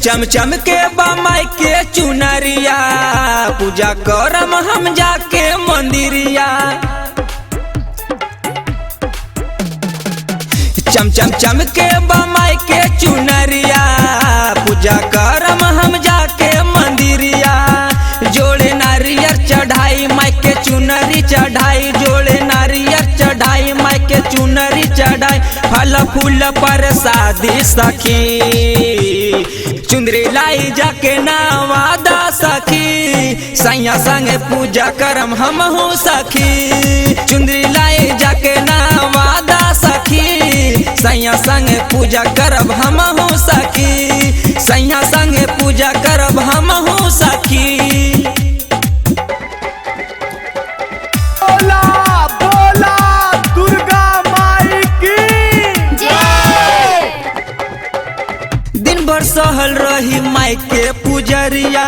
चम चम के बमाई के चुनरिया पूजा करम हम जाके मंदिरिया। चम चम चम के बमाई के चुनरिया पूजा करम हम जाके मंदिरिया। जोड़े नारियर चढ़ाई माई के चुनरी चढ़ाई, जोड़े नारियर चढ़ाई माई के चुनरी चढ़ाई। फल फूल पर शादी सखी चुंदरी लाई जाके नवादा सखी। सैया संगे पूजा करम हम हो सखी, चुंदरी लाई जाके नवादा सखी। सैया संगे पूजा करब हम हो सखी, सैया संगे पूजा करब हम हो सखी। बोला बोला दुर्गा माई की जय। दिन भर सहल रही माई के पुजरिया,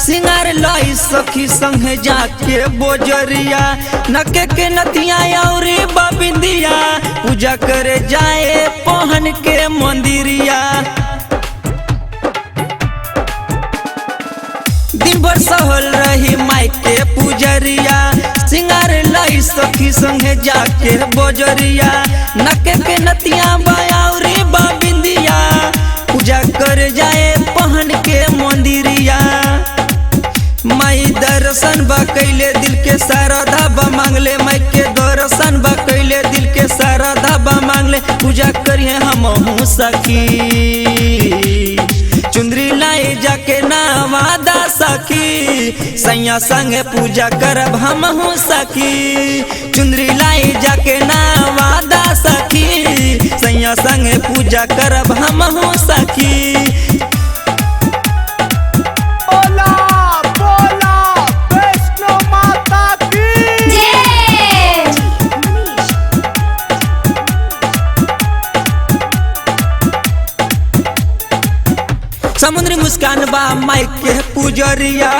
सिंगार लाई सखी संगे जाके बोजरिया। नके के नतिया और बबिंदिया पूजा करे जाए पहन के मंदिरिया। दिन भर सहल रही माई के पुजरिया, सिंगार लाई सखी संगे जाके बोजरिया। नके के नतिया बायाउरी बाबिंदिया पूजा कर जाए पहन के मंदिरिया। माई दर्शन बा कैले दिल के श्रद्धा बा मांगले, माई के दर्शन बा कैले दिल के श्रद्धा बा मांगले। पूजा करिए हम हूँ सखी, चुंदरी लाई जाके नवादा सखी। सैया संगे पूजा करब हम हूँ सखी, चुंदरी लाई जाके नवादा सखी। सैया संगे पूजा करब हम हूँ सखी। बोला बोला वैष्णो माता की जय। समुद्री मुस्कान बा माई के पुजरिया,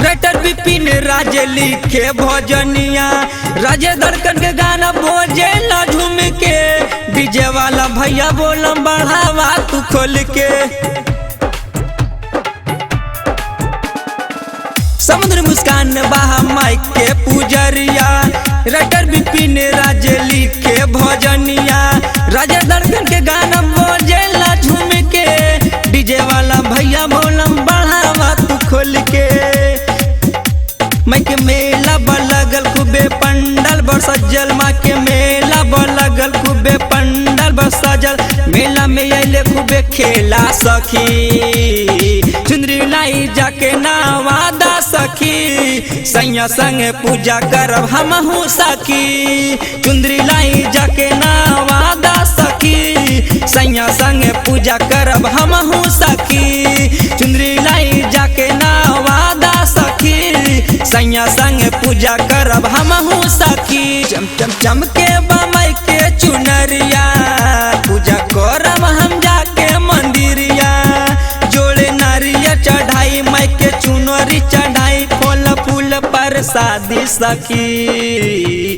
राइटर विपिन राज लिखे भजनिया। राजे धड़कन के गाना बोझे ला झूम के, डीजे वाला भैया बोलम बढ़ावा तू खोल के। समुद्र मुस्कान बा माई के पुजरिया, राइटर विपिन राज लिखे भजनिया। राजा धड़कन के गाना बोझे ला झूम के, डीजे वाला भैया बोलम बढ़ावा तू खोल के। माई के मेला लगल खूबे पंडल बर सजल, माँ के मेला लगल खूबे पंडल बर सजल। मेला में अले खूबे खेला सखी, चुंदरी लाई जाके नवादा सखी। सैया संगे पूजा करब हम हूँ सखी, चुंदरी लाई जाके नवादा सखी। सैया संगे पूजा करब हम हूँ सखी, चुंदरी लाई जाके नवादा सखी। सैया संगे पूजा करब हम हूँ सखी। चम चम चम के बमाई के चुनरिया पूजा करब हम जाके मंदिरिया। जोड़े नारियल चढ़ाई माई के चुनरी चढ़ाई, फल फूल पर शादी सखी।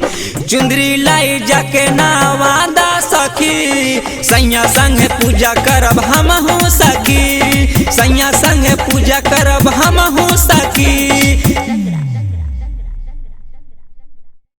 चुंदरी लाई जाके नवादा सखी। सैया संगे पूजा करब हम हूँ सखी, सैया संगे पूजा करब हम हूँ सखी।